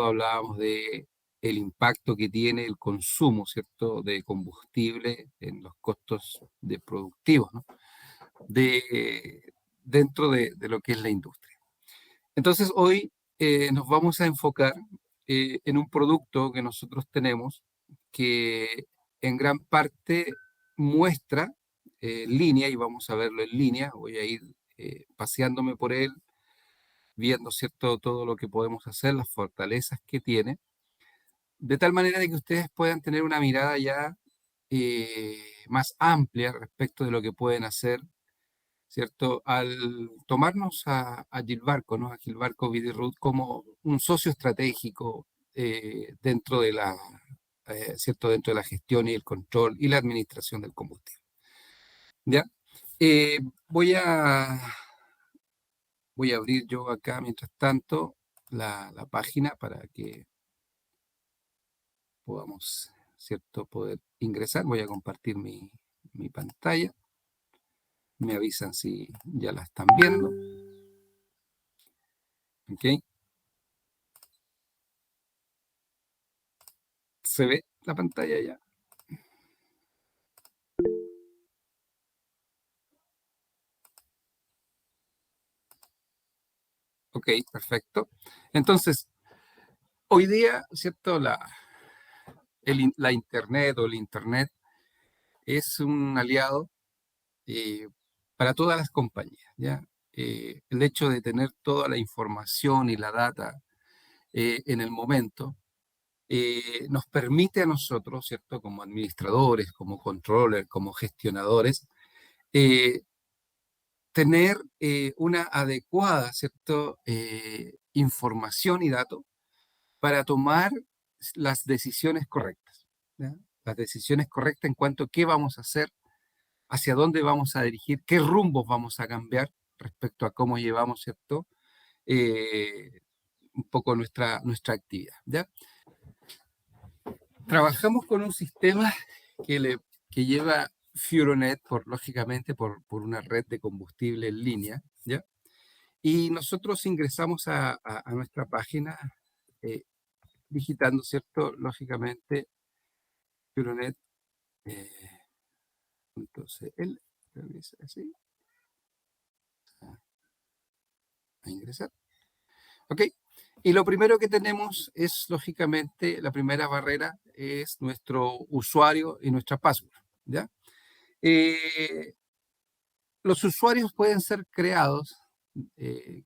hablábamos de el impacto que tiene el consumo, ¿cierto?, de combustible en los costos de productivos, ¿no? Dentro de lo que es la industria. Entonces, hoy nos vamos a enfocar en un producto que nosotros tenemos que en gran parte muestra en línea, y vamos a verlo en línea, voy a ir paseándome por él, viendo, ¿cierto?, todo lo que podemos hacer, las fortalezas que tiene, de tal manera de que ustedes puedan tener una mirada ya más amplia respecto de lo que pueden hacer, ¿cierto? Al tomarnos a Gilbarco, ¿no? A Gilbarco Billerud como un socio estratégico dentro de la, ¿cierto? Dentro de la gestión y el control y la administración del combustible. ¿Ya? Eh, voy a, voy a abrir yo acá, mientras tanto, la página para que podamos, ¿cierto?, poder ingresar. Voy a compartir mi pantalla. Me avisan si ya la están viendo. ¿Ok? ¿Se ve la pantalla ya? Ok, perfecto. Entonces, hoy día, ¿cierto? La Internet o el Internet es un aliado eh, para todas las compañías, ¿ya? El hecho de tener toda la información y la data en el momento nos permite a nosotros, ¿cierto? Como administradores, como controllers, como gestionadores, eh, tener una adecuada, ¿cierto? Información y datos para tomar las decisiones correctas, ¿ya? Las decisiones correctas en cuanto a qué vamos a hacer, hacia dónde vamos a dirigir, qué rumbos vamos a cambiar respecto a cómo llevamos, ¿cierto? Eh, un poco nuestra actividad, ¿ya? Trabajamos con un sistema que, que lleva Furonet, lógicamente, por una red de combustible en línea, ¿ya? Y nosotros ingresamos a nuestra página eh, digitando, ¿cierto? Lógicamente, Furonet, entonces él regresa así, a ingresar. ¿Ok? Y lo primero que tenemos es, lógicamente, la primera barrera es nuestro usuario y nuestra password, ¿ya? Eh, los usuarios pueden ser creados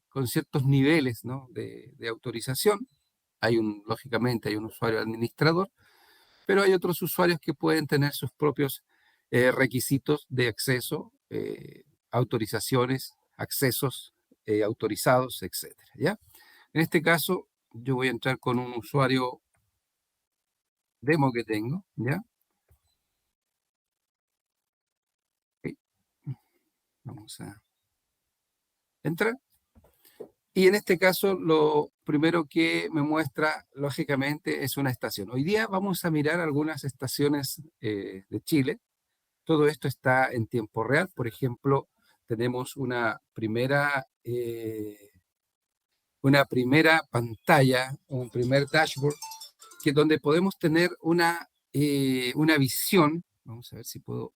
con ciertos niveles, ¿no?, de autorización. Lógicamente, hay un usuario administrador, pero hay otros usuarios que pueden tener sus propios requisitos de acceso, autorizaciones, accesos autorizados, etcétera, ¿ya? En este caso, yo voy a entrar con un usuario demo que tengo, ¿ya? Ok, vamos a entrar. Y en este caso, lo primero que me muestra, lógicamente, es una estación. Hoy día vamos a mirar algunas estaciones de Chile. Todo esto está en tiempo real. Por ejemplo, tenemos una primera pantalla, un primer dashboard, donde podemos tener una visión. Vamos a ver si puedo.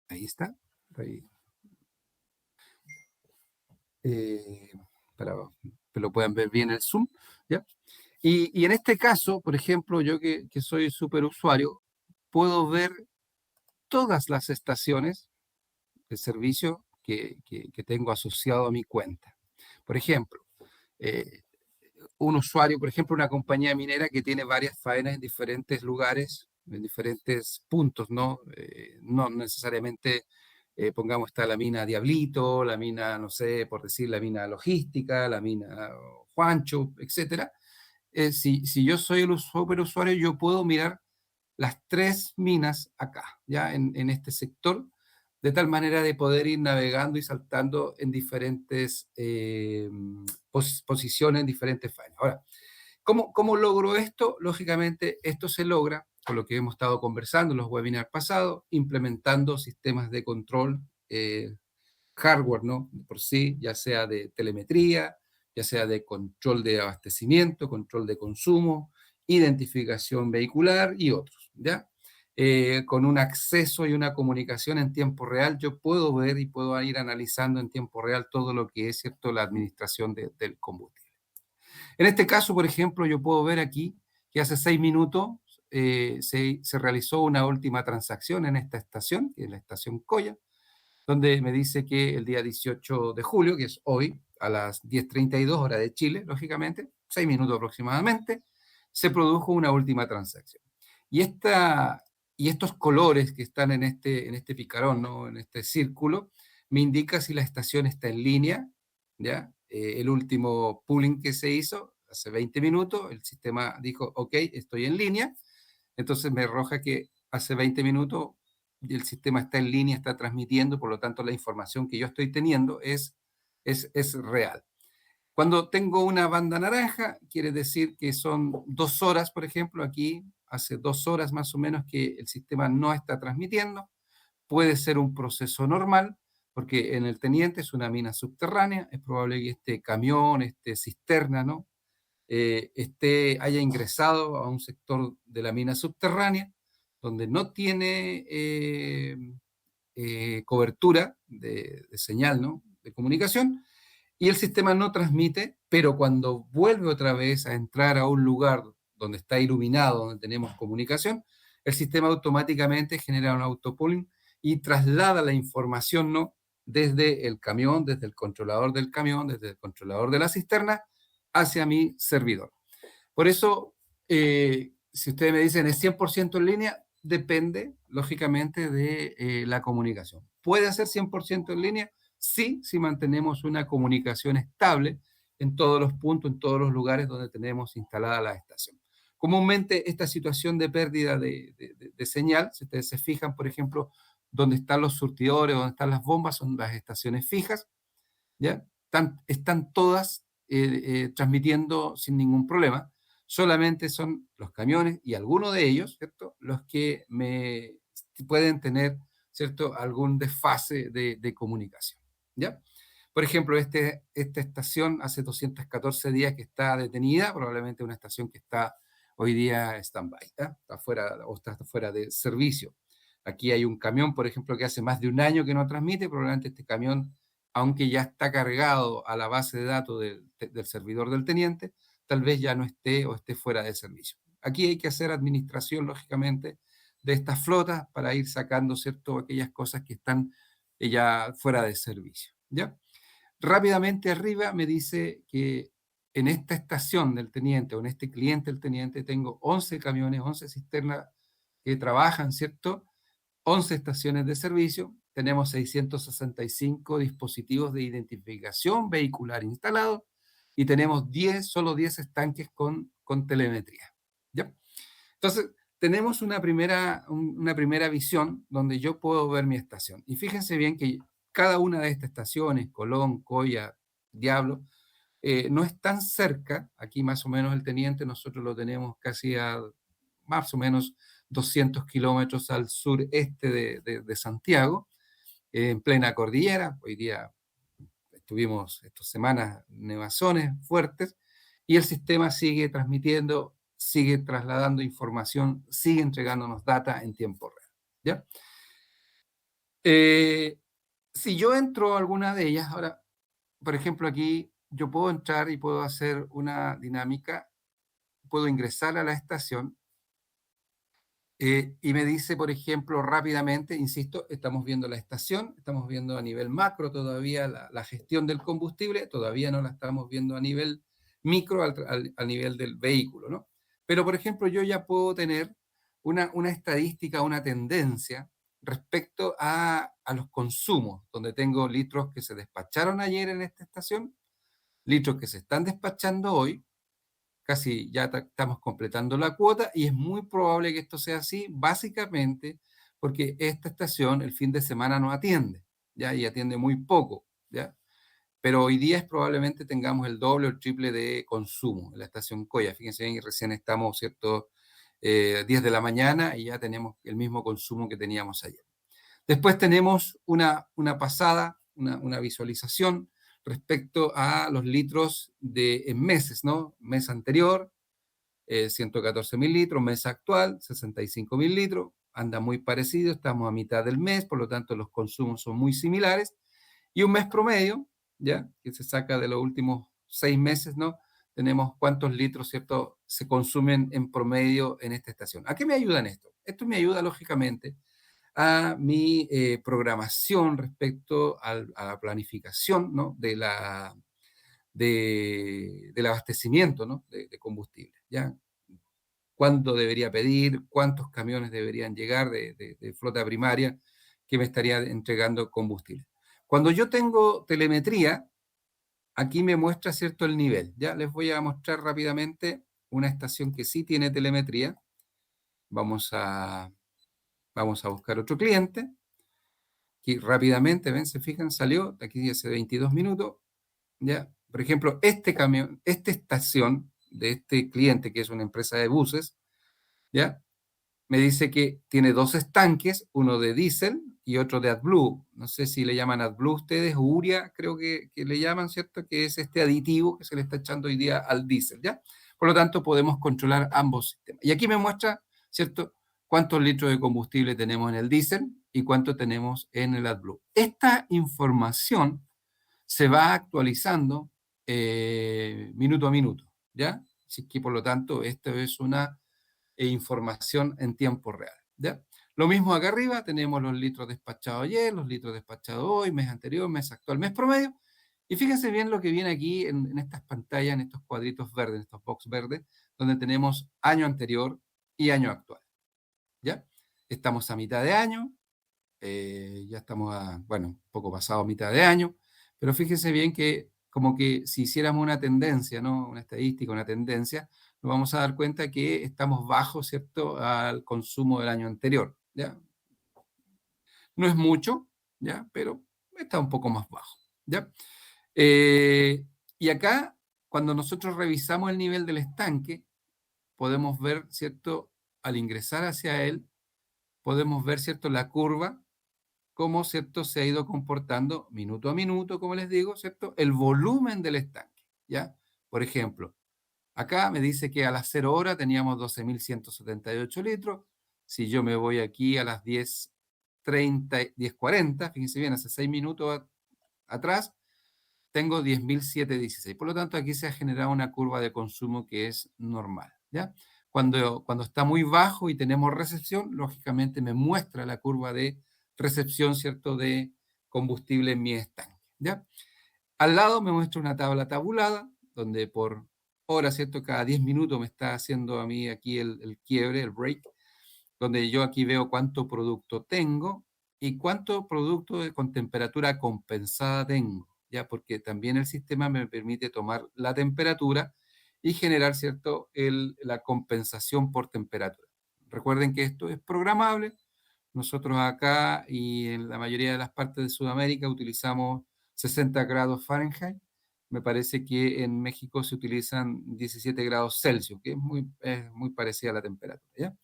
Ahí está. Ahí. Eh, para que lo puedan ver bien el zoom, ¿ya? Y en este caso, por ejemplo, yo que soy superusuario, puedo ver todas las estaciones de servicio que tengo asociado a mi cuenta. Por ejemplo, eh, un usuario, por ejemplo, una compañía minera que tiene varias faenas en diferentes lugares, en diferentes puntos, ¿no? No necesariamente, pongamos, está la mina Diablito, la mina, no sé, por decir, la mina Logística, la mina Juancho, etcétera. Si yo soy el superusuario, yo puedo mirar las tres minas acá, ya en este sector, de tal manera de poder ir navegando y saltando en diferentes posiciones, en diferentes faenas. Ahora, ¿cómo logro esto? Lógicamente, esto se logra con lo que hemos estado conversando en los webinars pasados, implementando sistemas de control hardware, ¿no? Por sí, ya sea de telemetría, ya sea de control de abastecimiento, control de consumo, identificación vehicular y otros, ¿ya? Con un acceso y una comunicación en tiempo real, yo puedo ver y puedo ir analizando en tiempo real todo lo que es, ¿cierto?, la administración del combustible. En este caso, por ejemplo, yo puedo ver aquí que hace 6 minutos se realizó una última transacción en esta estación, que es la estación Coya, donde me dice que el día 18 de julio, que es hoy, a las 10:32 hora de Chile, lógicamente, 6 minutos aproximadamente, se produjo una última transacción. Y, y estos colores que están en este picarón, ¿no?, en este círculo, me indica si la estación está en línea, ¿ya? El último pooling que se hizo hace 20 minutos, el sistema dijo, ok, estoy en línea, entonces me arroja que hace 20 minutos el sistema está en línea, está transmitiendo, por lo tanto la información que yo estoy teniendo es real. Cuando tengo una banda naranja, quiere decir que son 2 horas, por ejemplo, aquí hace 2 horas más o menos que el sistema no está transmitiendo. Puede ser un proceso normal, porque en el Teniente es una mina subterránea, es probable que este camión, este cisterna, ¿no?, haya ingresado a un sector de la mina subterránea, donde no tiene cobertura de señal, ¿no?, de comunicación, y el sistema no transmite, pero cuando vuelve otra vez a entrar a un lugar donde está iluminado, donde tenemos comunicación, el sistema automáticamente genera un autopooling y traslada la información, ¿no?, desde el camión, desde el controlador del camión, desde el controlador de la cisterna, hacia mi servidor. Por eso, si ustedes me dicen es 100% en línea, depende, lógicamente, de la comunicación. ¿Puede ser 100% en línea? Sí, si mantenemos una comunicación estable en todos los puntos, en todos los lugares donde tenemos instalada la estación. Comúnmente, esta situación de pérdida de señal, si ustedes se fijan, por ejemplo, donde están los surtidores, donde están las bombas, son las estaciones fijas, ¿ya? Están todas transmitiendo sin ningún problema. Solamente son los camiones y algunos de ellos, ¿cierto?, los que pueden tener, ¿cierto?, algún desfase de comunicación, ¿ya? Por ejemplo, esta estación hace 214 días que está detenida, probablemente una estación que está hoy día stand-by, ¿ya? Está fuera o está fuera de servicio. Aquí hay un camión, por ejemplo, que hace más de un año que no transmite, probablemente este camión, aunque ya está cargado a la base de datos del servidor del teniente, tal vez ya no esté o esté fuera de servicio. Aquí hay que hacer administración, lógicamente, de estas flotas para ir sacando, ¿cierto?, aquellas cosas que están ya fuera de servicio, ¿ya? Rápidamente arriba me dice que en esta estación del teniente o en este cliente del teniente tengo 11 camiones, 11 cisternas que trabajan, ¿cierto?, 11 estaciones de servicio, tenemos 665 dispositivos de identificación vehicular instalados y tenemos solo 10 estanques con telemetría, ¿ya? Entonces, tenemos una primera visión donde yo puedo ver mi estación. Y fíjense bien que cada una de estas estaciones, Colón, Coya, Diablo, no es tan cerca. Aquí más o menos el teniente nosotros lo tenemos casi a más o menos 200 kilómetros al sureste de Santiago, en plena cordillera. Hoy día tuvimos estas semanas nevazones fuertes y el sistema sigue transmitiendo, sigue trasladando información, sigue entregándonos data en tiempo real, ¿ya? Si yo entro a alguna de ellas, ahora, por ejemplo, aquí yo puedo entrar y puedo hacer una dinámica, puedo ingresar a la estación. Y me dice, por ejemplo, rápidamente, insisto, estamos viendo la estación, estamos viendo a nivel macro todavía la gestión del combustible, todavía no la estamos viendo a nivel micro, al nivel del vehículo, ¿no? Pero, por ejemplo, yo ya puedo tener una estadística, una tendencia respecto a los consumos, donde tengo litros que se despacharon ayer en esta estación, litros que se están despachando hoy, casi ya estamos completando la cuota y es muy probable que esto sea así, básicamente porque esta estación el fin de semana no atiende, ¿ya? Y atiende muy poco, ¿ya? Pero hoy día es probablemente tengamos el doble o el triple de consumo en la estación Coya. Fíjense bien que recién estamos, ¿cierto? 10 de la mañana y ya tenemos el mismo consumo que teníamos ayer. Después tenemos una pasada, una visualización respecto a los litros en meses, ¿no? Mes anterior, 114.000 litros, mes actual, 65.000 litros, anda muy parecido, estamos a mitad del mes, por lo tanto los consumos son muy similares, y un mes promedio, ¿ya? Que se saca de los últimos 6 meses, ¿no? Tenemos cuántos litros, ¿cierto?, se consumen en promedio en esta estación. ¿A qué me ayuda en esto? Esto me ayuda, lógicamente, a mi programación respecto a la planificación, ¿no? Del abastecimiento, ¿no? De combustible, ¿ya? Cuándo debería pedir, cuántos camiones deberían llegar de flota primaria que me estaría entregando combustible. Cuando yo tengo telemetría, aquí me muestra, ¿cierto?, el nivel. Ya les voy a mostrar rápidamente una estación que sí tiene telemetría. Vamos a, vamos a buscar otro cliente. Aquí rápidamente, ven, se fijan, salió aquí hace 22 minutos. ¿Ya? Por ejemplo, este camión, esta estación de este cliente, que es una empresa de buses, ¿ya? Me dice que tiene dos estanques, uno de diésel y otro de AdBlue. No sé si le llaman AdBlue ustedes, o Uria, creo que le llaman, ¿cierto? Que es este aditivo que se le está echando hoy día al diésel, ¿ya? Por lo tanto, podemos controlar ambos sistemas. Y aquí me muestra, ¿cierto?, cuántos litros de combustible tenemos en el diésel y cuánto tenemos en el AdBlue. Esta información se va actualizando minuto a minuto, ¿ya? Así que, por lo tanto, esto es una información en tiempo real, ¿ya? Lo mismo acá arriba, tenemos los litros despachados ayer, los litros despachados hoy, mes anterior, mes actual, mes promedio. Y fíjense bien lo que viene aquí en estas pantallas, en estos cuadritos verdes, en estos box verdes, donde tenemos año anterior y año actual, ¿ya? Estamos a mitad de año, ya estamos bueno, un poco pasado mitad de año, pero fíjense bien que como que si hiciéramos una tendencia, ¿no? Una estadística, una tendencia, nos vamos a dar cuenta que estamos bajos, ¿cierto?, al consumo del año anterior, ¿ya? No es mucho, ¿ya? Pero está un poco más bajo, ¿ya? Y acá, cuando nosotros revisamos el nivel del estanque, podemos ver, ¿cierto?, al ingresar hacia él, podemos ver, ¿cierto?, la curva cómo, ¿cierto?, se ha ido comportando minuto a minuto, como les digo, ¿cierto?, el volumen del estanque, ¿ya? Por ejemplo, acá me dice que a las 0 horas teníamos 12.178 litros. Si yo me voy aquí a las 10:30, 10:40, fíjense bien, hace 6 minutos atrás, tengo 10.716. Por lo tanto, aquí se ha generado una curva de consumo que es normal, ¿ya? Cuando está muy bajo y tenemos recepción, lógicamente me muestra la curva de recepción, ¿cierto?, de combustible en mi estanque, ¿ya? Al lado me muestra una tabla tabulada, donde por hora, ¿cierto?, cada 10 minutos me está haciendo a mí aquí el quiebre, el break, donde yo aquí veo cuánto producto tengo y cuánto producto con temperatura compensada tengo, ¿ya? Porque también el sistema me permite tomar la temperatura y generar, ¿cierto?, la compensación por temperatura. Recuerden que esto es programable. Nosotros acá y en la mayoría de las partes de Sudamérica utilizamos 60 grados Fahrenheit. Me parece que en México se utilizan 17 grados Celsius, que es muy parecida a la temperatura, ¿ya?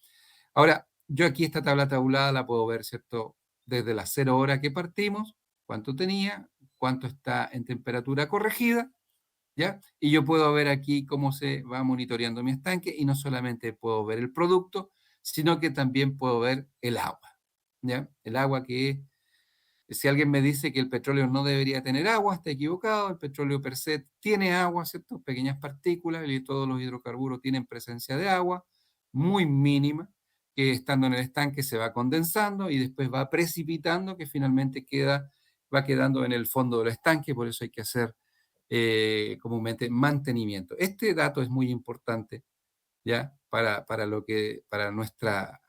Ahora, yo aquí esta tabla tabulada la puedo ver, ¿cierto? Desde las 0 horas que partimos, cuánto tenía, cuánto está en temperatura corregida, ¿ya? Y yo puedo ver aquí cómo se va monitoreando mi estanque y no solamente puedo ver el producto, sino que también puedo ver el agua, ¿ya? El agua que, si alguien me dice que el petróleo no debería tener agua, está equivocado. El petróleo per se tiene agua, ¿cierto? Pequeñas partículas, y todos los hidrocarburos tienen presencia de agua, muy mínima, que estando en el estanque se va condensando y después va precipitando, que finalmente va quedando en el fondo del estanque, por eso hay que hacer comúnmente mantenimiento. Este dato es muy importante, ¿ya? Para nuestra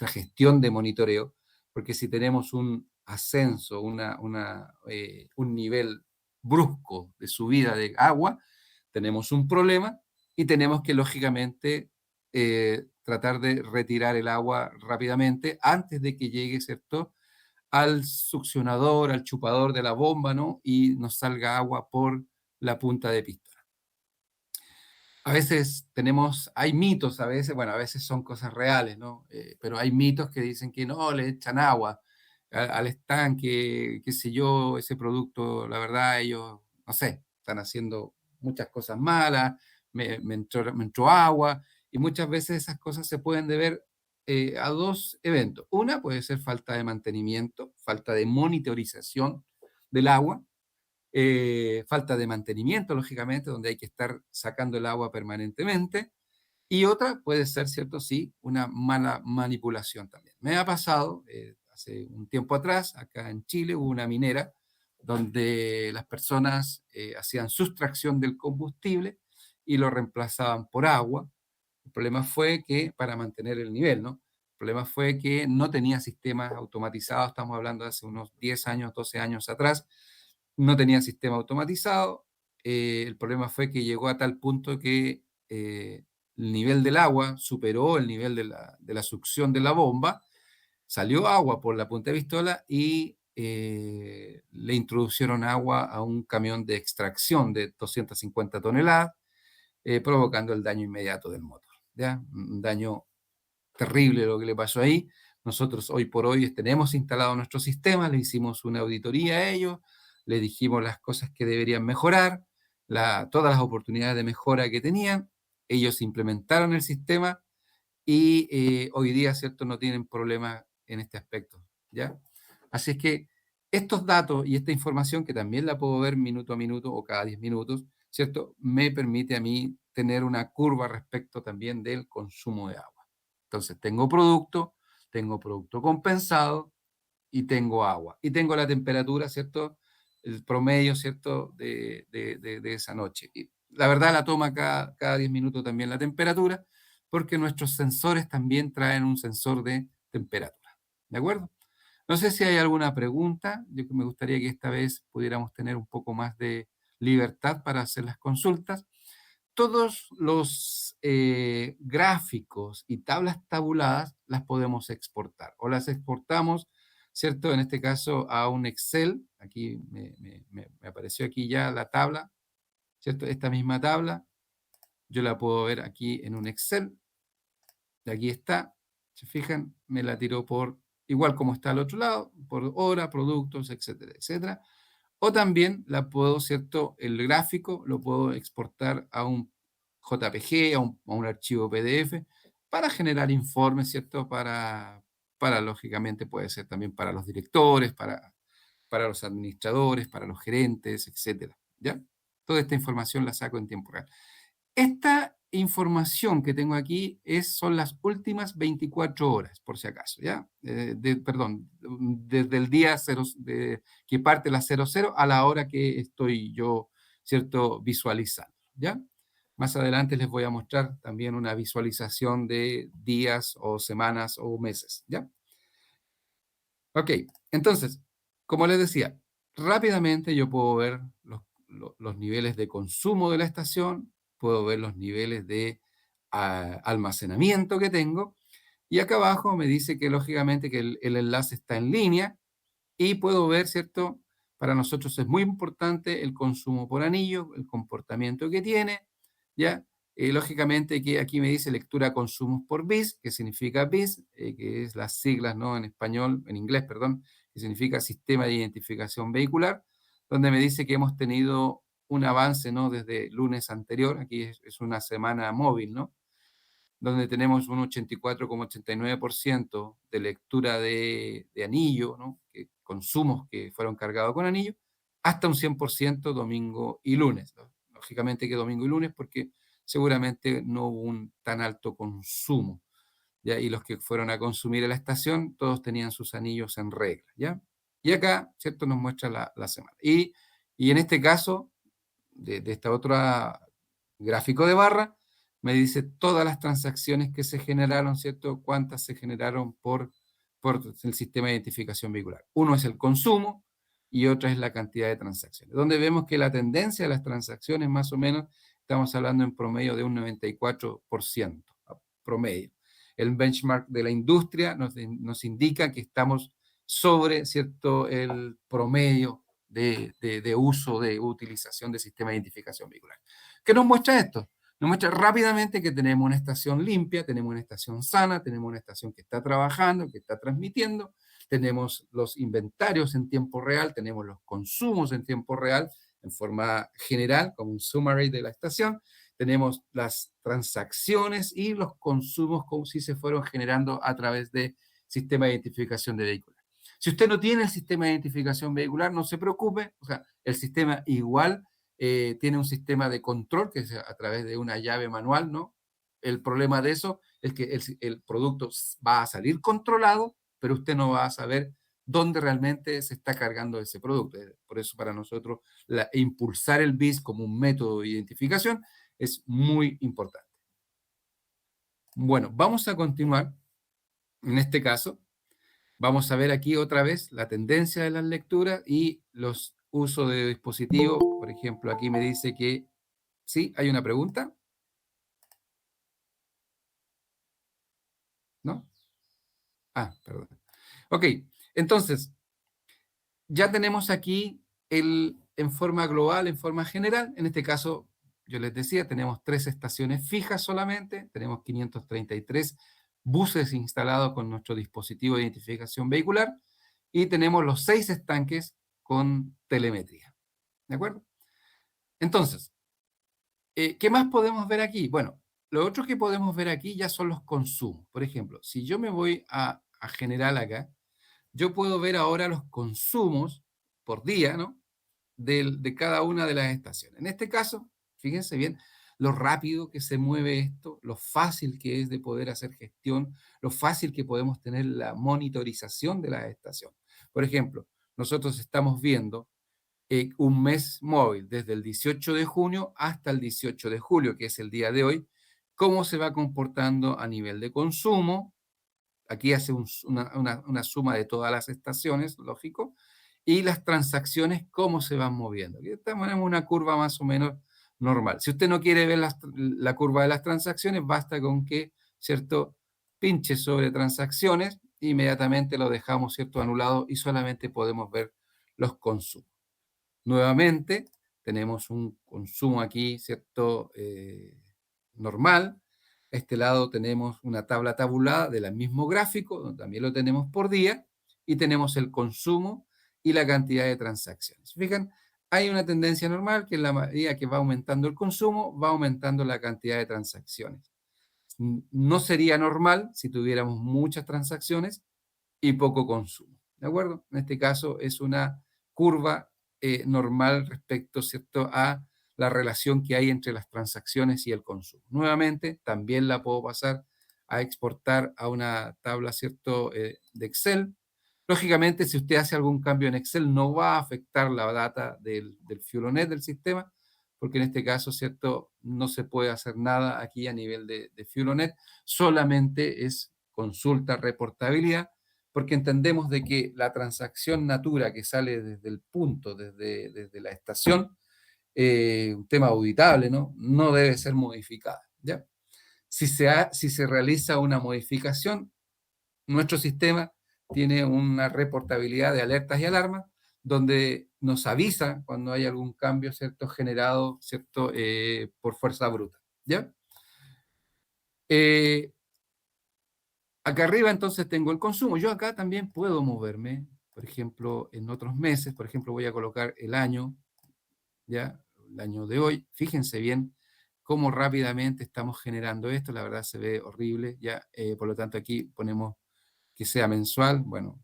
gestión de monitoreo, porque si tenemos un ascenso, un nivel brusco de subida de agua, tenemos un problema y tenemos que, lógicamente, tratar de retirar el agua rápidamente antes de que llegue, ¿cierto?, al succionador, al chupador de la bomba, ¿no? Y nos salga agua por la punta de pistola. A veces hay mitos, a veces, bueno, a veces son cosas reales, ¿no? Pero hay mitos que dicen que no, le echan agua. al estanque, qué sé yo, ese producto, la verdad, ellos, no sé, están haciendo muchas cosas malas, me entró agua, y muchas veces esas cosas se pueden deber a dos eventos. Una puede ser falta de mantenimiento, falta de monitorización del agua, falta de mantenimiento, lógicamente, donde hay que estar sacando el agua permanentemente. Y otra puede ser, ¿cierto? Sí, una mala manipulación también. Me ha pasado, hace un tiempo atrás, acá en Chile, hubo una minera donde las personas hacían sustracción del combustible y lo reemplazaban por agua. El problema fue que, para mantener el nivel, ¿no? El problema fue que no tenía sistemas automatizados, estamos hablando de hace unos 10 años, 12 años atrás, no tenía sistema automatizado. El problema fue que llegó a tal punto que el nivel del agua superó el nivel de la succión de la bomba, salió agua por la punta de pistola y le introducieron agua a un camión de extracción de 250 toneladas, provocando el daño inmediato del motor. ¿Ya? Un daño terrible lo que le pasó ahí. Nosotros hoy por hoy tenemos instalado nuestro sistema, le hicimos una auditoría a ellos, le dijimos las cosas que deberían mejorar, todas las oportunidades de mejora que tenían, ellos implementaron el sistema y hoy día, ¿cierto?, no tienen problemas en este aspecto, ¿ya? Así es que estos datos y esta información, que también la puedo ver minuto a minuto o cada 10 minutos, ¿cierto?, me permite a mí tener una curva respecto también del consumo de agua. Entonces, tengo producto compensado y tengo agua. Y tengo la temperatura, ¿cierto? El promedio, ¿cierto? De esa noche. Y la verdad la toma cada 10 minutos también la temperatura, porque nuestros sensores también traen un sensor de temperatura. ¿De acuerdo? No sé si hay alguna pregunta. Yo me gustaría que esta vez pudiéramos tener un poco más de libertad para hacer las consultas. Todos los gráficos y tablas tabuladas las podemos exportar o las exportamos, ¿cierto? En este caso a un Excel. Aquí me apareció aquí ya la tabla, ¿cierto? Esta misma tabla yo la puedo ver aquí en un Excel. De aquí está, se fijan, me la tiró por, igual como está al otro lado, por hora, productos, etcétera, etcétera. O también la puedo, ¿cierto? El gráfico lo puedo exportar a un JPG, a un archivo PDF, para generar informes, ¿cierto? Lógicamente, puede ser también para los directores, para los administradores, para los gerentes, etcétera, ¿ya? Toda esta información la saco en tiempo real. Esta información que tengo aquí son las últimas 24 horas, por si acaso, ¿ya? Perdón, desde el día que parte la 00 a la hora que estoy yo, ¿cierto?, visualizando, ¿ya? Más adelante les voy a mostrar también una visualización de días o semanas o meses, ¿ya? Ok, entonces, como les decía, rápidamente yo puedo ver los niveles de consumo de la estación, puedo ver los niveles de almacenamiento que tengo, y acá abajo me dice que lógicamente que el enlace está en línea, y puedo ver, ¿cierto? Para nosotros es muy importante el consumo por anillo, el comportamiento que tiene, ¿ya? Lógicamente que aquí me dice lectura consumos por BIS, que significa BIS, que es las siglas, ¿no? En español, en inglés, perdón, que significa Sistema de Identificación Vehicular, donde me dice que hemos tenido un avance, ¿no? Desde lunes anterior, aquí es una semana móvil, ¿no? Donde tenemos un 84,89% de lectura de anillo, ¿no? Consumos que fueron cargados con anillo, hasta un 100% domingo y lunes, ¿no? Lógicamente que domingo y lunes, porque seguramente no hubo un tan alto consumo, ¿ya? Y los que fueron a consumir a la estación, todos tenían sus anillos en regla, ¿ya? Y acá, ¿cierto?, nos muestra la semana. Y en este caso, de esta otra gráfico de barra, me dice todas las transacciones que se generaron, ¿cierto? Cuántas se generaron por el sistema de identificación vehicular. Uno es el consumo y otra es la cantidad de transacciones, donde vemos que la tendencia de las transacciones, más o menos, estamos hablando en promedio de un 94% promedio. El benchmark de la industria nos indica que estamos sobre, ¿cierto?, el promedio de uso, de utilización del sistema de identificación vehicular. ¿Qué nos muestra esto? Nos muestra rápidamente que tenemos una estación limpia, tenemos una estación sana, tenemos una estación que está trabajando, que está transmitiendo, tenemos los inventarios en tiempo real, tenemos los consumos en tiempo real, en forma general, como un summary de la estación, tenemos las transacciones y los consumos como si se fueron generando a través de sistema de identificación de vehículos. Si usted no tiene el sistema de identificación vehicular, no se preocupe, o sea, el sistema igual tiene un sistema de control que es a través de una llave manual, ¿no? El problema de eso es que el producto va a salir controlado, pero usted no va a saber dónde realmente se está cargando ese producto. Por eso para nosotros impulsar el BIS como un método de identificación es muy importante. Bueno, vamos a continuar. En este caso, vamos a ver aquí otra vez la tendencia de las lecturas y los usos de dispositivos. Por ejemplo, aquí me dice que sí, hay una pregunta, ¿no? Ah, perdón. Ok, entonces, ya tenemos aquí en forma global, en forma general. En este caso, yo les decía, tenemos 3 estaciones fijas solamente, tenemos 533 buses instalados con nuestro dispositivo de identificación vehicular y tenemos los 6 estanques con telemetría. ¿De acuerdo? Entonces, ¿qué más podemos ver aquí? Bueno, lo otro que podemos ver aquí ya son los consumos. Por ejemplo, si yo me voy a general acá, yo puedo ver ahora los consumos por día, ¿no? De cada una de las estaciones. En este caso, fíjense bien lo rápido que se mueve esto, lo fácil que es de poder hacer gestión, lo fácil que podemos tener la monitorización de la estación. Por ejemplo, nosotros estamos viendo un mes móvil desde el 18 de junio hasta el 18 de julio, que es el día de hoy, cómo se va comportando a nivel de consumo. Aquí hace una suma de todas las estaciones, lógico, y las transacciones, cómo se van moviendo. Aquí estamos en una curva más o menos normal. Si usted no quiere ver la curva de las transacciones, basta con que, ¿cierto?, pinche sobre transacciones, inmediatamente lo dejamos, ¿cierto?, anulado y solamente podemos ver los consumos. Nuevamente, tenemos un consumo aquí, ¿cierto? Normal. A este lado tenemos una tabla tabulada del mismo gráfico, donde también lo tenemos por día, y tenemos el consumo y la cantidad de transacciones. Fijan, hay una tendencia normal que en la medida que va aumentando el consumo, va aumentando la cantidad de transacciones. No sería normal si tuviéramos muchas transacciones y poco consumo. ¿De acuerdo? En este caso es una curva normal respecto, ¿cierto?, a la relación que hay entre las transacciones y el consumo. Nuevamente, también la puedo pasar a exportar a una tabla, ¿cierto?, de Excel. Lógicamente, si usted hace algún cambio en Excel, no va a afectar la data del FueloNet del sistema, porque en este caso, ¿cierto?, no se puede hacer nada aquí a nivel de FueloNet, solamente es consulta, reportabilidad, porque entendemos de que la transacción natura que sale desde el punto, desde la estación, un tema auditable, ¿no? No debe ser modificada, ¿ya? Si se realiza una modificación, nuestro sistema tiene una reportabilidad de alertas y alarmas donde nos avisa cuando hay algún cambio, ¿cierto?, generado, ¿cierto?, por fuerza bruta, ¿ya? Eh, Acá arriba entonces tengo el consumo. Yo acá también puedo moverme, por ejemplo, en otros meses, por ejemplo, voy a colocar el año, ya, el año de hoy. Fíjense bien cómo rápidamente estamos generando esto. La verdad se ve horrible, ya. Por lo tanto, aquí ponemos que sea mensual. Bueno,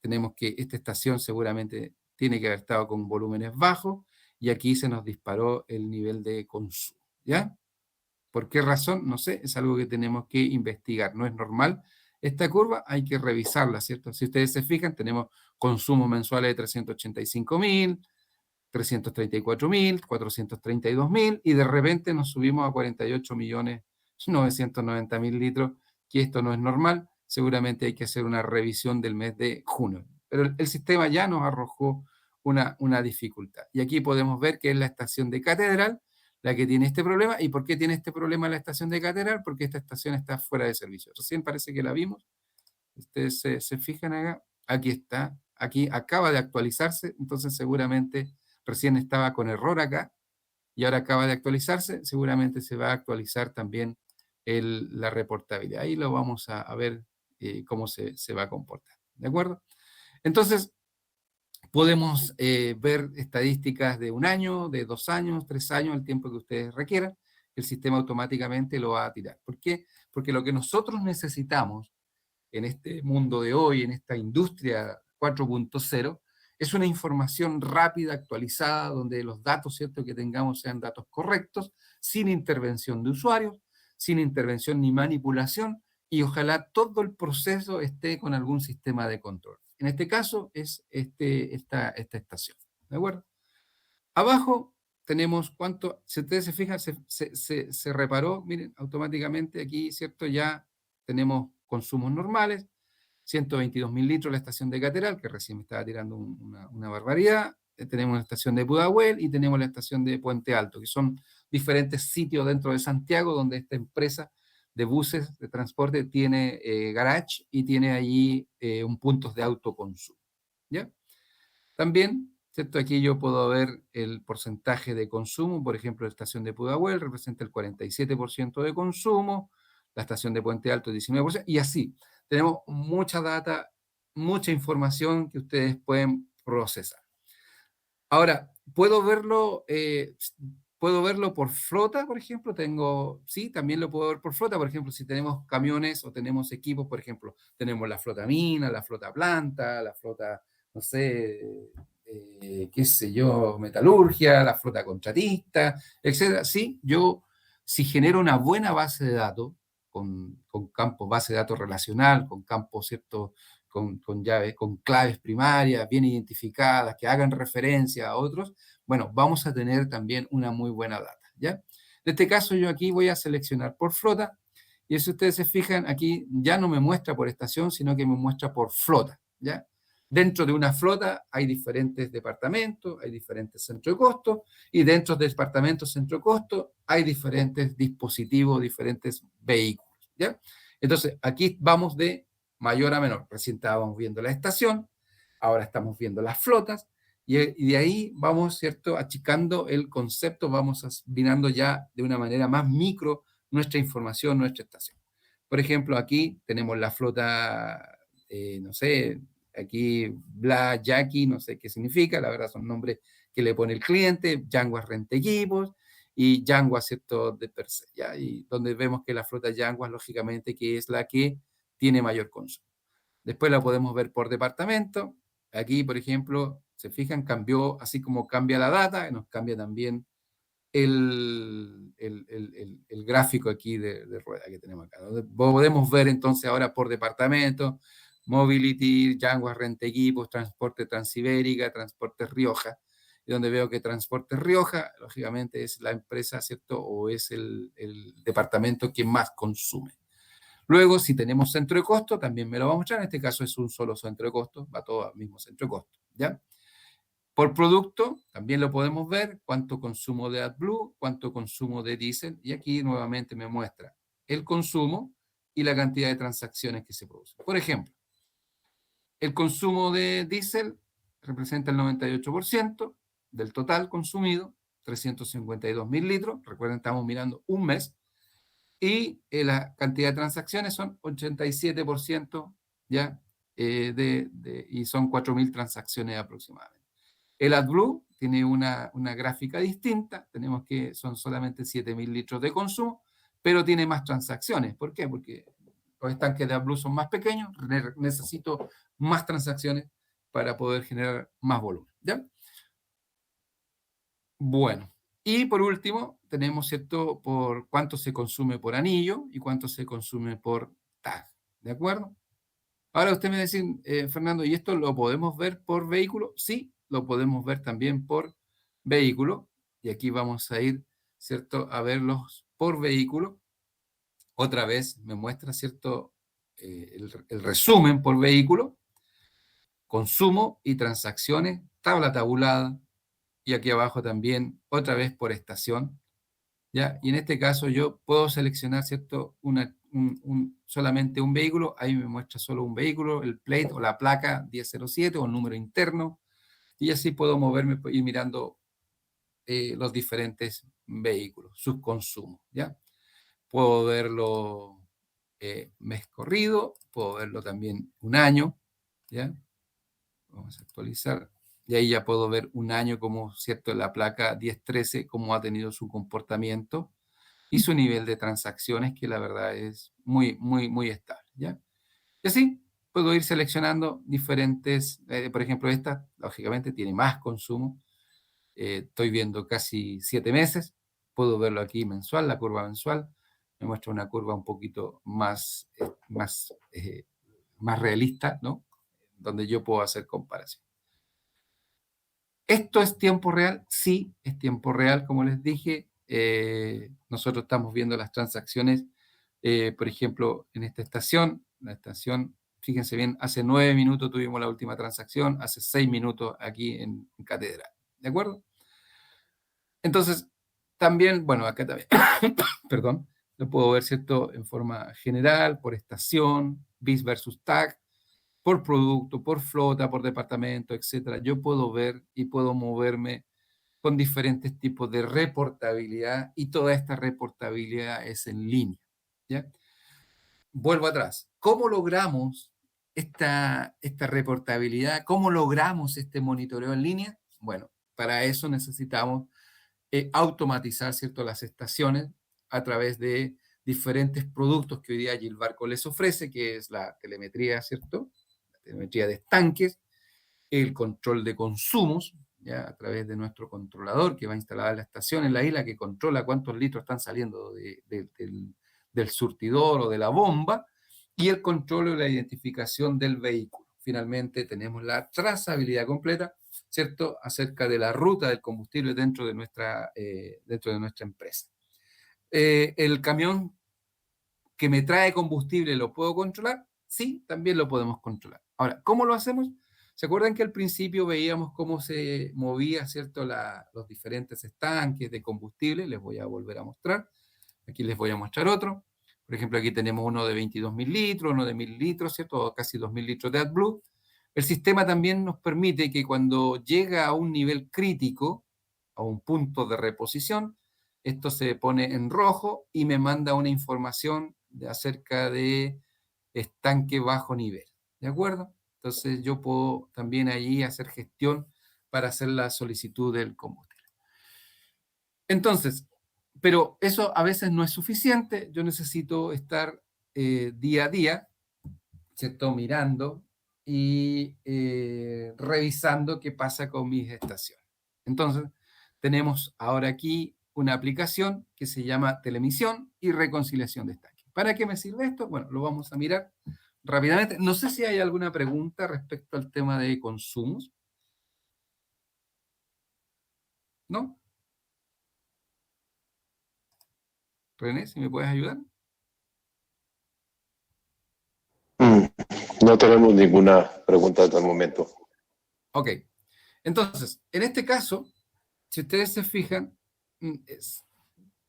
tenemos que esta estación seguramente tiene que haber estado con volúmenes bajos y aquí se nos disparó el nivel de consumo, ¿ya? ¿Por qué razón? No sé, es algo que tenemos que investigar. No es normal esta curva, hay que revisarla, ¿cierto? Si ustedes se fijan, tenemos consumos mensuales de 385.000, 334.000, 432.000 y de repente nos subimos a 48.990.000 litros, que esto no es normal. Seguramente hay que hacer una revisión del mes de junio. Pero el sistema ya nos arrojó una dificultad. Y aquí podemos ver que es la estación de Catedral la que tiene este problema. ¿Y por qué tiene este problema la estación de Catedral? Porque esta estación está fuera de servicio. Recién parece que la vimos. Ustedes se fijan acá. Aquí está. Aquí acaba de actualizarse. Entonces seguramente recién estaba con error acá y ahora acaba de actualizarse. Seguramente se va a actualizar también la reportabilidad. Ahí lo vamos a ver cómo se va a comportar. ¿de acuerdo? Entonces, podemos ver estadísticas de 1 año, de 2 años, 3 años, el tiempo que ustedes requieran. El sistema automáticamente lo va a tirar. ¿Por qué? Porque lo que nosotros necesitamos en este mundo de hoy, en esta industria 4.0, es una información rápida, actualizada, donde los datos, ¿cierto?, que tengamos sean datos correctos, sin intervención de usuarios, sin intervención ni manipulación, y ojalá todo el proceso esté con algún sistema de control. En este caso es esta estación, ¿de acuerdo? Abajo tenemos cuánto, si ustedes se fijan, se reparó, miren, automáticamente aquí, ¿cierto? Ya tenemos consumos normales, 122.000 litros la estación de Cateral, que recién me estaba tirando una barbaridad. Tenemos la estación de Pudahuel y tenemos la estación de Puente Alto, que son diferentes sitios dentro de Santiago donde esta empresa de buses de transporte tiene garage y tiene allí un puntos de autoconsumo. ¿Ya? También, ¿cierto? Aquí yo puedo ver el porcentaje de consumo, por ejemplo, la estación de Pudahuel representa el 47% de consumo, la estación de Puente Alto el 19%, y así. Tenemos mucha data, mucha información que ustedes pueden procesar. Ahora, puedo verlo por flota, por ejemplo, sí, también lo puedo ver por flota, por ejemplo, si tenemos camiones o tenemos equipos, por ejemplo, tenemos la flota mina, la flota planta, la flota, no sé, qué sé yo, metalurgia, la flota contratista, etcétera. Sí, si genero una buena base de datos, con campos, base de datos relacional, con campos, ¿cierto?, con llaves, con claves primarias bien identificadas, que hagan referencia a otros, bueno, vamos a tener también una muy buena data, ¿ya? En este caso yo aquí voy a seleccionar por flota, y si ustedes se fijan, aquí ya no me muestra por estación, sino que me muestra por flota, ¿ya? Dentro de una flota hay diferentes departamentos, hay diferentes centros de costo, y dentro de departamentos centro de costo hay diferentes dispositivos, diferentes vehículos, ¿ya? Entonces, aquí vamos de mayor a menor. Recién estábamos viendo la estación, ahora estamos viendo las flotas, y de ahí vamos, ¿cierto?, achicando el concepto, vamos mirando ya de una manera más micro nuestra información, nuestra estación. Por ejemplo, aquí tenemos la flota, no sé, aquí Bla, Jackie, no sé qué significa, la verdad son nombres que le pone el cliente, Yanguas Renta Equipos, y Yanguas, ¿cierto?, de per se, ¿ya? Y donde vemos que la flota Yanguas, lógicamente, que es la que tiene mayor consumo. Después la podemos ver por departamento. Aquí, por ejemplo, se fijan, cambió, así como cambia la data, nos cambia también el gráfico aquí de rueda que tenemos acá. Podemos ver entonces ahora por departamento, Mobility, Yanguas Renta Equipos, Transporte Transibérica, Transporte Rioja, y donde veo que Transporte Rioja, lógicamente, es la empresa, ¿cierto?, o es el departamento que más consume. Luego, si tenemos centro de costo, también me lo va a mostrar. En este caso es un solo centro de costo, va todo al mismo centro de costo, ¿ya? Por producto, también lo podemos ver, cuánto consumo de AdBlue, cuánto consumo de diésel, y aquí nuevamente me muestra el consumo y la cantidad de transacciones que se producen. Por ejemplo, el consumo de diésel representa el 98% del total consumido, 352.000 litros. Recuerden, estamos mirando un mes. Y la cantidad de transacciones son 87%, ¿ya? Y son 4.000 transacciones aproximadamente. El AdBlue tiene una gráfica distinta, tenemos que son solamente 7.000 litros de consumo, pero tiene más transacciones. ¿Por qué? Porque los estanques de AdBlue son más pequeños, necesito más transacciones para poder generar más volumen, ¿ya? Bueno, y por último, tenemos, ¿cierto?, por cuánto se consume por anillo y cuánto se consume por tag, ¿de acuerdo? Ahora usted me dice, Fernando, ¿y esto lo podemos ver por vehículo? Sí, lo podemos ver también por vehículo, y aquí vamos a ir, ¿cierto?, a verlos por vehículo. Otra vez me muestra, ¿cierto?, el resumen por vehículo, consumo y transacciones, tabla tabulada, y aquí abajo también, otra vez por estación, ¿ya? Y en este caso yo puedo seleccionar, ¿cierto?, solamente un vehículo, ahí me muestra solo un vehículo, el plate o la placa 1007 o el número interno, y así puedo moverme y mirando los diferentes vehículos, sus consumos, ¿ya? Puedo verlo mes corrido, puedo verlo también un año, ¿ya? Vamos a actualizar. Y ahí ya puedo ver un año como, ¿cierto? La placa 1013, cómo ha tenido su comportamiento y su nivel de transacciones, que la verdad es muy, muy, muy estable, ¿ya? Y así puedo ir seleccionando diferentes, por ejemplo, esta, lógicamente, tiene más consumo. Estoy viendo casi 7 meses. Puedo verlo aquí mensual, la curva mensual. Me muestra una curva un poquito más realista, ¿no? Donde yo puedo hacer comparación. ¿Esto es tiempo real? Sí, es tiempo real, como les dije. Nosotros estamos viendo las transacciones, por ejemplo, en esta estación. La estación, fíjense bien, hace 9 minutos tuvimos la última transacción, hace 6 minutos aquí en Catedral. ¿De acuerdo? Entonces, también, bueno, acá también, perdón, lo puedo ver, ¿cierto? En forma general, por estación, BIS versus TAC, por producto, por flota, por departamento, etcétera. Yo puedo ver y puedo moverme con diferentes tipos de reportabilidad y toda esta reportabilidad es en línea, ¿ya? Vuelvo atrás. ¿Cómo logramos esta reportabilidad? ¿Cómo logramos este monitoreo en línea? Bueno, para eso necesitamos automatizar, ¿cierto?, las estaciones a través de diferentes productos que hoy día Gilbarco les ofrece, que es la telemetría, ¿cierto? La telemetría de estanques, el control de consumos, ya a través de nuestro controlador que va instalado en la estación en la isla, que controla cuántos litros están saliendo del surtidor o de la bomba, y el control o la identificación del vehículo. Finalmente tenemos la trazabilidad completa, ¿cierto?, acerca de la ruta del combustible dentro de nuestra empresa. El camión que me trae combustible, ¿lo puedo controlar? Sí, también lo podemos controlar. Ahora, ¿cómo lo hacemos? ¿Se acuerdan que al principio veíamos cómo se movía, ¿cierto?, los diferentes estanques de combustible? Les voy a volver a mostrar. Aquí les voy a mostrar otro. Por ejemplo, aquí tenemos uno de 22.000 litros, uno de 1.000 litros, ¿cierto? Casi 2.000 litros de AdBlue. El sistema también nos permite que cuando llega a un nivel crítico, a un punto de reposición, esto se pone en rojo y me manda una información acerca de estanque bajo nivel. ¿De acuerdo? Entonces yo puedo también ahí hacer gestión para hacer la solicitud del combustible. Entonces, pero eso a veces no es suficiente. Yo necesito estar día a día, ¿cierto?, mirando y revisando qué pasa con mis estaciones. Entonces, tenemos ahora aquí una aplicación que se llama Telemisión y Reconciliación de Estanques. ¿Para qué me sirve esto? Bueno, lo vamos a mirar rápidamente. No sé si hay alguna pregunta respecto al tema de consumos. ¿No? René, si me puedes ayudar. No tenemos ninguna pregunta hasta el momento. Ok. Entonces, en este caso, si ustedes se fijan,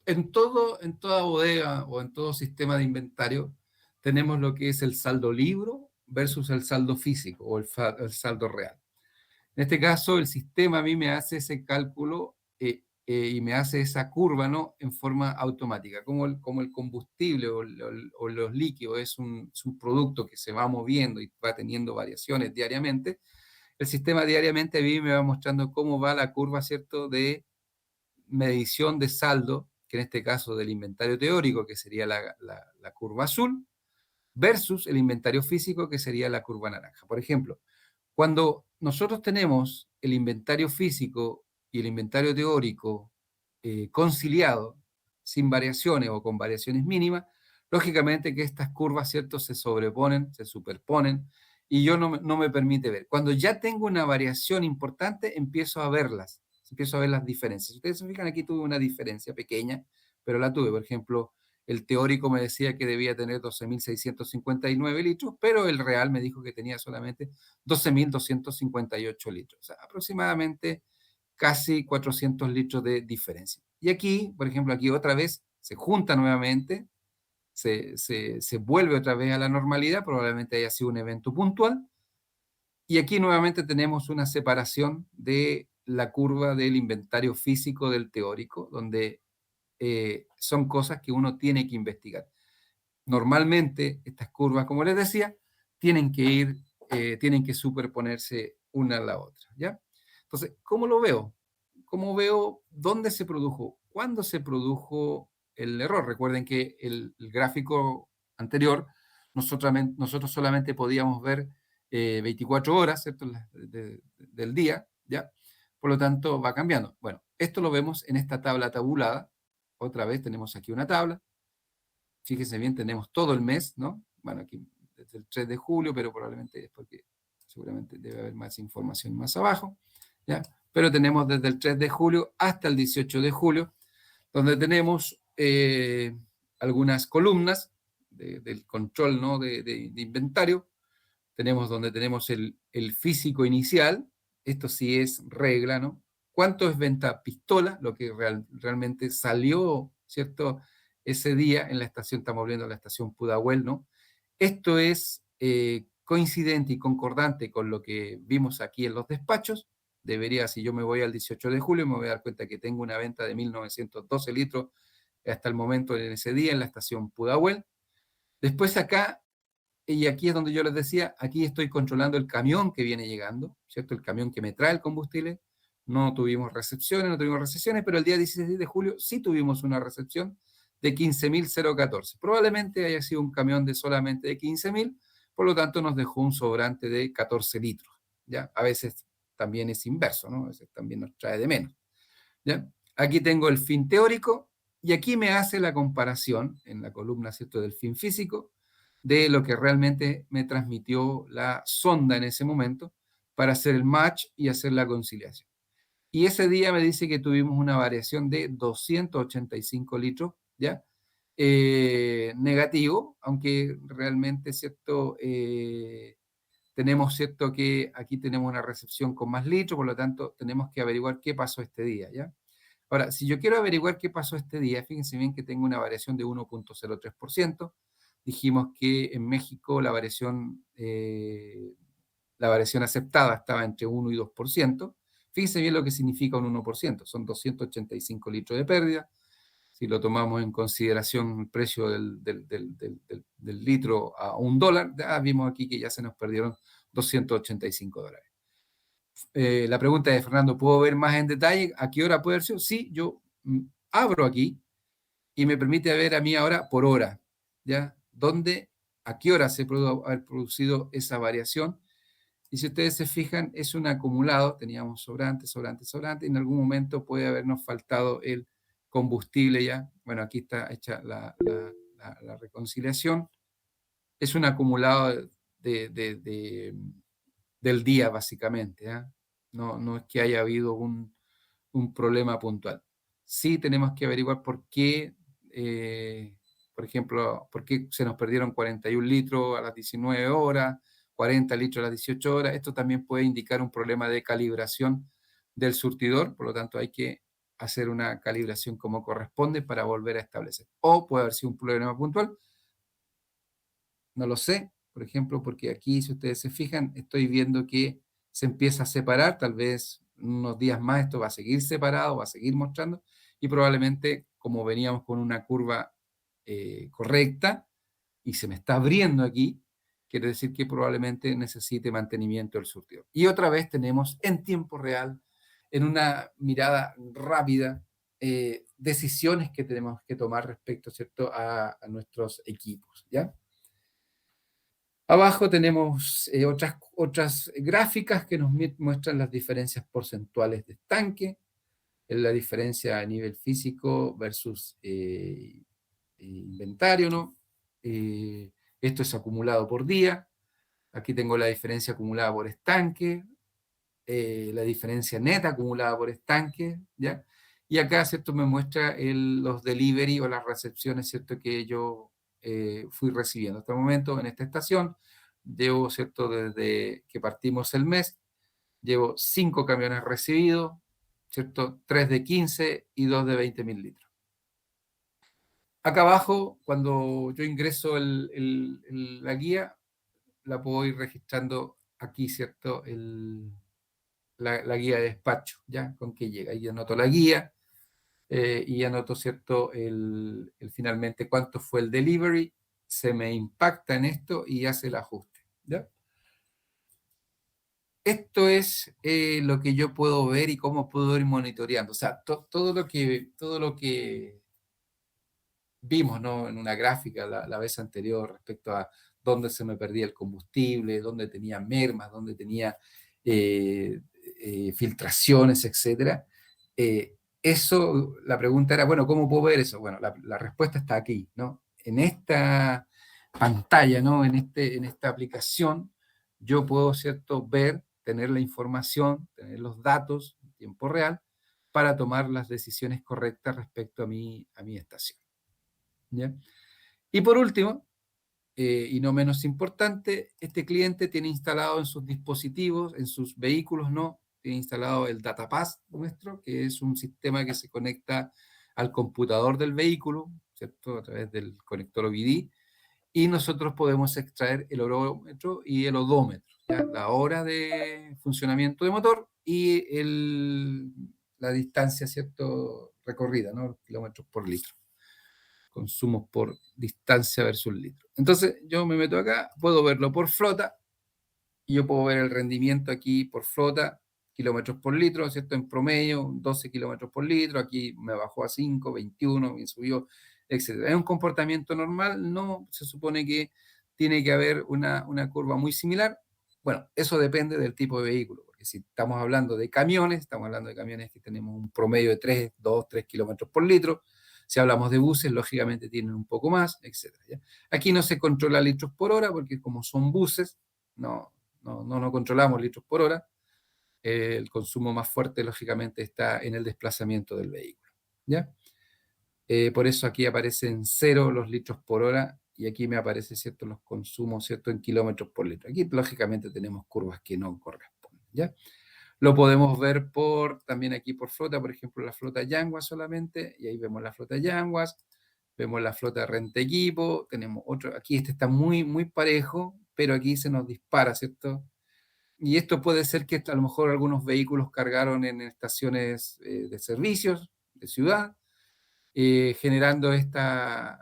en toda bodega o en todo sistema de inventario, tenemos lo que es el saldo libro versus el saldo físico o el saldo real. En este caso, el sistema a mí me hace ese cálculo y me hace esa curva, ¿no?, en forma automática. Como el combustible o los líquidos es un producto que se va moviendo y va teniendo variaciones diariamente, el sistema diariamente a mí me va mostrando cómo va la curva, ¿cierto?, de medición de saldo, que en este caso del inventario teórico, que sería la curva azul, versus el inventario físico, que sería la curva naranja. Por ejemplo, cuando nosotros tenemos el inventario físico y el inventario teórico conciliado, sin variaciones o con variaciones mínimas, lógicamente que estas curvas, ¿cierto?, se sobreponen, se superponen, y yo no me permite ver. Cuando ya tengo una variación importante, empiezo a verlas, empiezo a ver las diferencias. Si ustedes se fijan, aquí tuve una diferencia pequeña, pero la tuve. Por ejemplo, el teórico me decía que debía tener 12.659 litros, pero el real me dijo que tenía solamente 12.258 litros. O sea, aproximadamente casi 400 litros de diferencia. Y aquí, por ejemplo, aquí otra vez se junta nuevamente, se vuelve otra vez a la normalidad, probablemente haya sido un evento puntual, y aquí nuevamente tenemos una separación de la curva del inventario físico del teórico, donde son cosas que uno tiene que investigar. Normalmente, estas curvas, como les decía, tienen que ir tienen que superponerse una a la otra, ¿ya? Entonces, ¿cómo lo veo? ¿Cómo veo dónde se produjo? ¿Cuándo se produjo el error? Recuerden que el gráfico anterior, nosotros solamente podíamos ver 24 horas, ¿cierto? Del día, ¿ya? Por lo tanto, va cambiando. Bueno, esto lo vemos en esta tabla tabulada. Otra vez tenemos aquí una tabla. Fíjense bien, tenemos todo el mes, ¿no? Bueno, aquí desde el 3 de julio, pero probablemente es porque seguramente debe haber más información más abajo, ¿ya? Pero tenemos desde el 3 de julio hasta el 18 de julio, donde tenemos algunas columnas del control, ¿no? de inventario. Tenemos donde tenemos el físico inicial, esto sí es regla, ¿no? ¿Cuánto es venta pistola? Lo que realmente salió, ¿cierto? Ese día en la estación, estamos viendo la estación Pudahuel, ¿no? Esto es coincidente y concordante con lo que vimos aquí en los despachos. Debería, si yo me voy al 18 de julio, me voy a dar cuenta que tengo una venta de 1.912 litros hasta el momento en ese día en la estación Pudahuel. Después acá, y aquí es donde yo les decía, aquí estoy controlando el camión que viene llegando, ¿cierto? El camión que me trae el combustible. No tuvimos recepciones, pero el día 16 de julio sí tuvimos una recepción de 15.014. Probablemente haya sido un camión de solamente de 15.000, por lo tanto nos dejó un sobrante de 14 litros, ¿ya? A veces también es inverso, ¿no? A veces también nos trae de menos, ¿ya? Aquí tengo el fin teórico y aquí me hace la comparación en la columna, ¿cierto?, del fin físico de lo que realmente me transmitió la sonda en ese momento para hacer el match y hacer la conciliación. Y ese día me dice que tuvimos una variación de 285 litros, ¿ya? Negativo, aunque realmente, ¿cierto? Tenemos, ¿cierto?, que aquí tenemos una recepción con más litros, por lo tanto, tenemos que averiguar qué pasó este día, ¿ya? Ahora, si yo quiero averiguar qué pasó este día, fíjense bien que tengo una variación de 1.03%. Dijimos que en México la variación aceptada estaba entre 1 y 2%. Fíjense bien lo que significa un 1%. Son 285 litros de pérdida. Si lo tomamos en consideración el precio del litro a $1, ya vimos aquí que ya se nos perdieron $285. La pregunta de Fernando, ¿puedo ver más en detalle a qué hora puede ser? Sí, yo abro aquí y me permite ver a mí ahora por hora, ¿ya? ¿Dónde, a qué hora se pudo haber producido esa variación? Y si ustedes se fijan, es un acumulado, teníamos sobrante, y en algún momento puede habernos faltado el combustible ya. Bueno, aquí está hecha la reconciliación. Es un acumulado de, de, de, del día, básicamente, ¿eh? No es que haya habido un problema puntual. Sí tenemos que averiguar por qué, por ejemplo, por qué se nos perdieron 41 litros a las 19 horas, 40 litros a las 18 horas. Esto también puede indicar un problema de calibración del surtidor, por lo tanto hay que hacer una calibración como corresponde para volver a establecer. O puede haber sido un problema puntual, no lo sé, por ejemplo, porque aquí, si ustedes se fijan, estoy viendo que se empieza a separar, tal vez unos días más esto va a seguir separado, va a seguir mostrando, y probablemente, como veníamos con una curva correcta, y se me está abriendo aquí, quiere decir que probablemente necesite mantenimiento del surtidor. Y otra vez tenemos en tiempo real, en una mirada rápida, decisiones que tenemos que tomar respecto, ¿cierto?, a nuestros equipos, ¿ya? Abajo tenemos otras gráficas que nos muestran las diferencias porcentuales de estanque, la diferencia a nivel físico versus inventario, ¿no? Esto es acumulado por día. Aquí tengo la diferencia acumulada por estanque, la diferencia neta acumulada por estanque, ¿ya? Y acá, ¿cierto?, me muestra los delivery o las recepciones, ¿cierto?, que yo fui recibiendo. Hasta el momento, en esta estación, llevo, ¿cierto?, desde que partimos el mes, llevo 5 camiones recibidos, ¿cierto?, 3 de 15 y 2 de 20.000 litros. Acá abajo, cuando yo ingreso la guía, la puedo ir registrando aquí, ¿cierto?, la guía de despacho, ¿ya? Con qué llega. Ahí anoto la guía y anoto, ¿cierto?, finalmente cuánto fue el delivery, se me impacta en esto y hace el ajuste, ¿ya? esto es lo que yo puedo ver y cómo puedo ir monitoreando. O sea, todo lo que vimos, ¿no? En una gráfica la vez anterior respecto a dónde se me perdía el combustible, dónde tenía mermas, dónde tenía eh, filtraciones, etcétera. Eso, la pregunta era, bueno, ¿cómo puedo ver eso? Bueno, la respuesta está aquí, ¿no? En esta pantalla, ¿no? En esta aplicación, yo puedo, ¿cierto?, ver, tener la información, tener los datos en tiempo real para tomar las decisiones correctas respecto a mi estación. ¿Ya? Y por último, y no menos importante, este cliente tiene instalado en sus dispositivos, en sus vehículos, ¿no? Tiene instalado el DataPass nuestro, que es un sistema que se conecta al computador del vehículo, ¿cierto? A través del conector OBD, y nosotros podemos extraer el orómetro y el odómetro, ¿ya? La hora de funcionamiento de motor y la distancia, ¿cierto? Recorrida, ¿no? Los kilómetros por litro, consumos por distancia versus litro. Entonces yo me meto acá, puedo verlo por flota, y yo puedo ver el rendimiento aquí por flota, kilómetros por litro, ¿cierto? En promedio, 12 kilómetros por litro, aquí me bajó a 5, 21, me subió, etc. ¿Es un comportamiento normal? No, se supone que tiene que haber una curva muy similar. Bueno, eso depende del tipo de vehículo, porque si estamos hablando de camiones, estamos hablando de camiones que tenemos un promedio de 3, 2, 3 kilómetros por litro. Si hablamos de buses, lógicamente tienen un poco más, etc. ¿Ya? Aquí no se controla litros por hora, porque como son buses, no controlamos litros por hora. El consumo más fuerte, lógicamente, está en el desplazamiento del vehículo. ¿Ya? Por eso aquí aparecen 0 los litros por hora y aquí me aparece, ¿cierto?, los consumos, ¿cierto?, en kilómetros por litro. Aquí, lógicamente, tenemos curvas que no corresponden. ¿Ya? Lo podemos ver también aquí por flota, por ejemplo, la flota Yanguas solamente, y ahí vemos la flota Yanguas, vemos la flota Renta Equipo, tenemos otro, aquí este está muy parejo, pero aquí se nos dispara, ¿cierto? Y esto puede ser que a lo mejor algunos vehículos cargaron en estaciones de servicios de ciudad, generando esta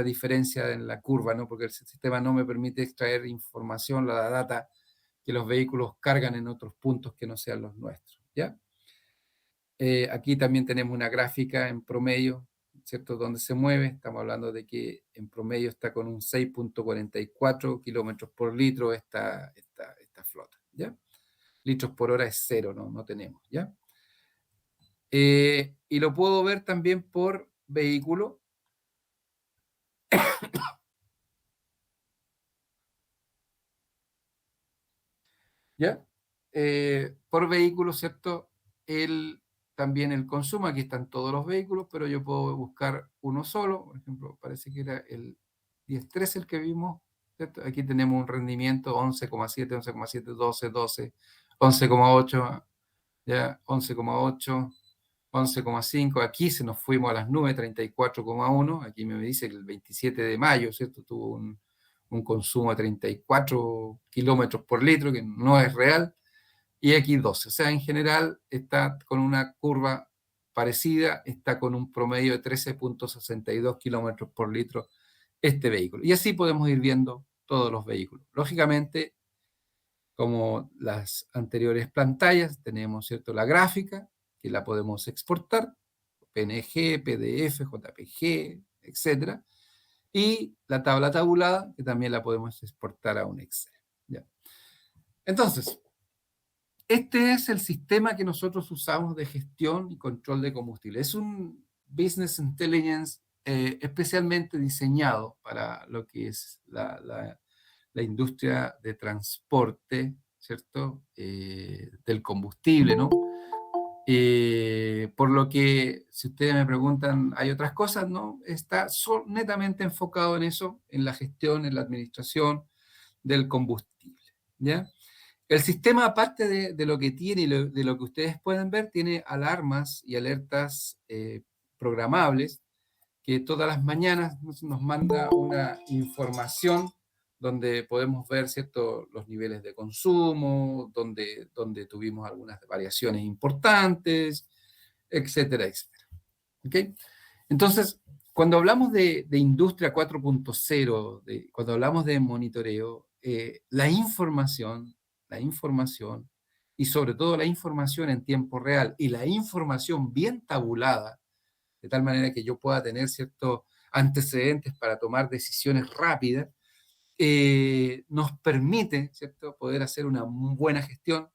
diferencia en la curva, ¿no? Porque el sistema no me permite extraer información, la data que los vehículos cargan en otros puntos que no sean los nuestros, ¿ya? Aquí también tenemos una gráfica en promedio, ¿cierto? Donde se mueve, estamos hablando de que en promedio está con un 6,44 kilómetros por litro esta flota, ¿ya? Litros por hora es 0, no tenemos, ¿ya? Y lo puedo ver también por vehículo, ¿ya? Por vehículo, ¿cierto? También el consumo, aquí están todos los vehículos, pero yo puedo buscar uno solo, por ejemplo, parece que era el 10.3 el que vimos, ¿cierto? Aquí tenemos un rendimiento 11,7, 11,7, 12, 12, 11,8, ya, 11,8, 11,5, aquí se nos fuimos a las nubes, 34,1, aquí me dice que el 27 de mayo, ¿cierto? Tuvo un consumo de 34 kilómetros por litro, que no es real, y aquí 12. O sea, en general está con una curva parecida, está con un promedio de 13,62 kilómetros por litro este vehículo. Y así podemos ir viendo todos los vehículos. Lógicamente, como las anteriores pantallas, tenemos, ¿cierto?, la gráfica, que la podemos exportar, PNG, PDF, JPG, etcétera, y la tabla tabulada, que también la podemos exportar a un Excel. ¿Ya? Entonces, este es el sistema que nosotros usamos de gestión y control de combustible. Es un business intelligence especialmente diseñado para lo que es la industria de transporte, ¿cierto? Del combustible, ¿no? Por lo que, si ustedes me preguntan, ¿hay otras cosas? No, está netamente enfocado en eso, en la gestión, en la administración del combustible, ¿ya? El sistema, aparte de lo que tiene y de lo que ustedes pueden ver, tiene alarmas y alertas programables que todas las mañanas nos manda una información donde podemos ver, ¿cierto?, los niveles de consumo, donde tuvimos algunas variaciones importantes, etcétera, etcétera. ¿Okay? Entonces, cuando hablamos de industria 4.0, cuando hablamos de monitoreo, la información la información, y sobre todo la información en tiempo real y la información bien tabulada, de tal manera que yo pueda tener ciertos antecedentes para tomar decisiones rápidas, nos permite, ¿cierto?, poder hacer una buena gestión,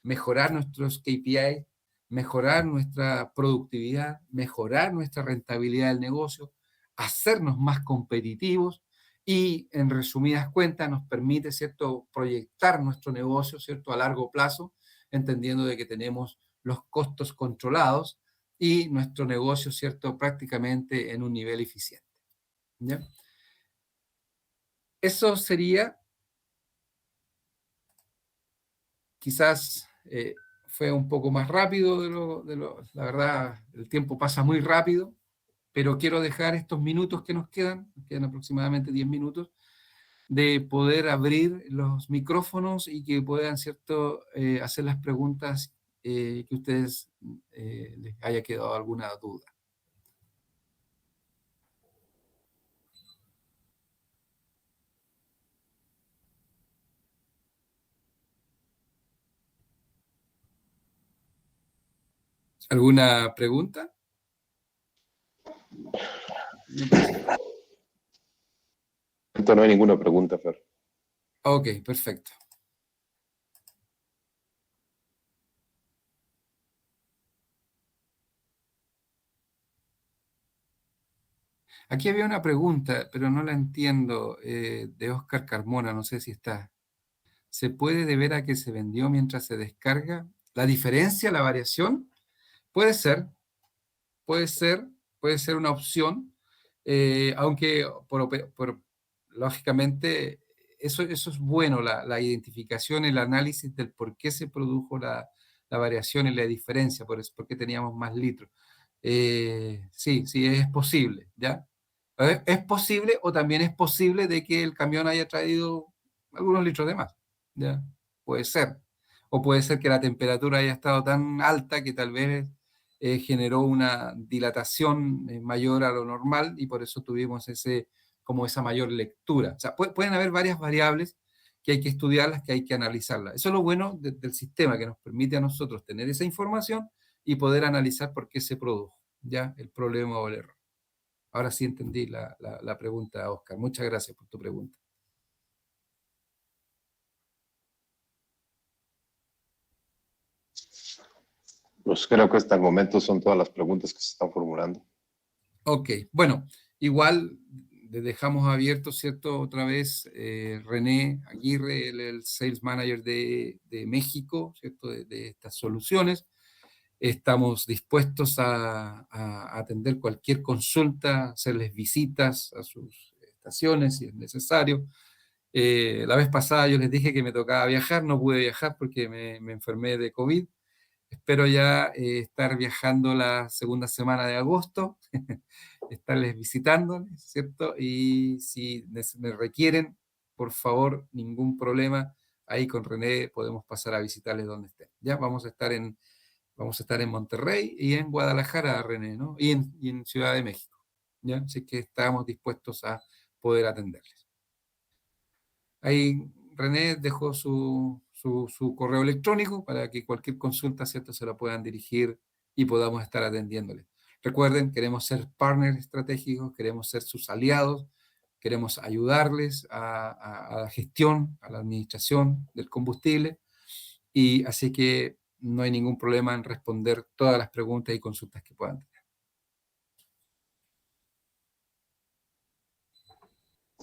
mejorar nuestros KPI, mejorar nuestra productividad, mejorar nuestra rentabilidad del negocio, hacernos más competitivos y, en resumidas cuentas, nos permite, ¿cierto?, proyectar nuestro negocio, ¿cierto?, a largo plazo, entendiendo de que tenemos los costos controlados y nuestro negocio, ¿cierto?, prácticamente en un nivel eficiente. ¿Ya? Eso sería, quizás fue un poco más rápido la verdad, el tiempo pasa muy rápido, pero quiero dejar estos minutos que nos quedan aproximadamente 10 minutos, de poder abrir los micrófonos y que puedan, ¿cierto?, hacer las preguntas que ustedes les haya quedado alguna duda. ¿Alguna pregunta? Me parece. Entonces no hay ninguna pregunta, Fer. Ok, perfecto. Aquí había una pregunta, pero no la entiendo, de Oscar Carmona, no sé si está. ¿Se puede deber a que se vendió mientras se descarga? ¿La diferencia, la variación? Puede ser, puede ser, puede ser una opción, aunque lógicamente eso es bueno, la identificación, el análisis del por qué se produjo la variación y la diferencia, por qué teníamos más litros. Sí, sí, es posible, ¿ya? Es posible, o también es posible de que el camión haya traído algunos litros de más, ¿ya? Puede ser. O puede ser que la temperatura haya estado tan alta que tal vez generó una dilatación mayor a lo normal y por eso tuvimos como esa mayor lectura. O sea, pueden haber varias variables que hay que estudiarlas, que hay que analizarlas. Eso es lo bueno del sistema, que nos permite a nosotros tener esa información y poder analizar por qué se produjo, ¿ya?, el problema o el error. Ahora sí entendí la pregunta, Oscar. Muchas gracias por tu pregunta. Pues creo que hasta el momento son todas las preguntas que se están formulando. Ok, bueno, igual le dejamos abierto, ¿cierto? Otra vez, René Aguirre, el Sales Manager de México, ¿cierto? De estas soluciones. Estamos dispuestos a atender cualquier consulta, hacerles visitas a sus estaciones si es necesario. La vez pasada yo les dije que me tocaba viajar, no pude viajar porque me enfermé de COVID. Espero ya estar viajando la segunda semana de agosto, estarles visitando, ¿cierto? Y si me requieren, por favor, ningún problema, ahí con René podemos pasar a visitarles donde estén. Ya vamos a estar en Monterrey y en Guadalajara, René, ¿no? Y en Ciudad de México, ¿ya? Así que estamos dispuestos a poder atenderles. Ahí René dejó su correo electrónico para que cualquier consulta, ¿cierto?, se la puedan dirigir y podamos estar atendiéndole. Recuerden, queremos ser partners estratégicos, queremos ser sus aliados, queremos ayudarles a la gestión, a la administración del combustible, y así que no hay ningún problema en responder todas las preguntas y consultas que puedan tener.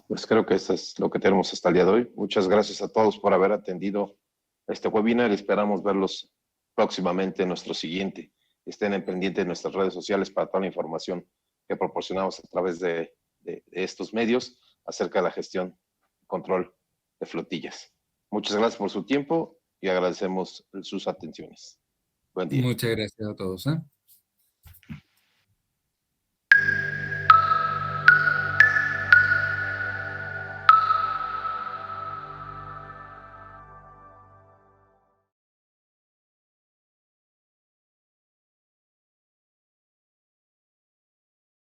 Pues creo que eso es lo que tenemos hasta el día de hoy. Muchas gracias a todos por haber atendido este webinar. Esperamos verlos próximamente en nuestro siguiente. Estén en pendiente de nuestras redes sociales para toda la información que proporcionamos a través de estos medios acerca de la gestión y control de flotillas. Muchas gracias por su tiempo y agradecemos sus atenciones. Buen día. Muchas gracias a todos, ¿eh?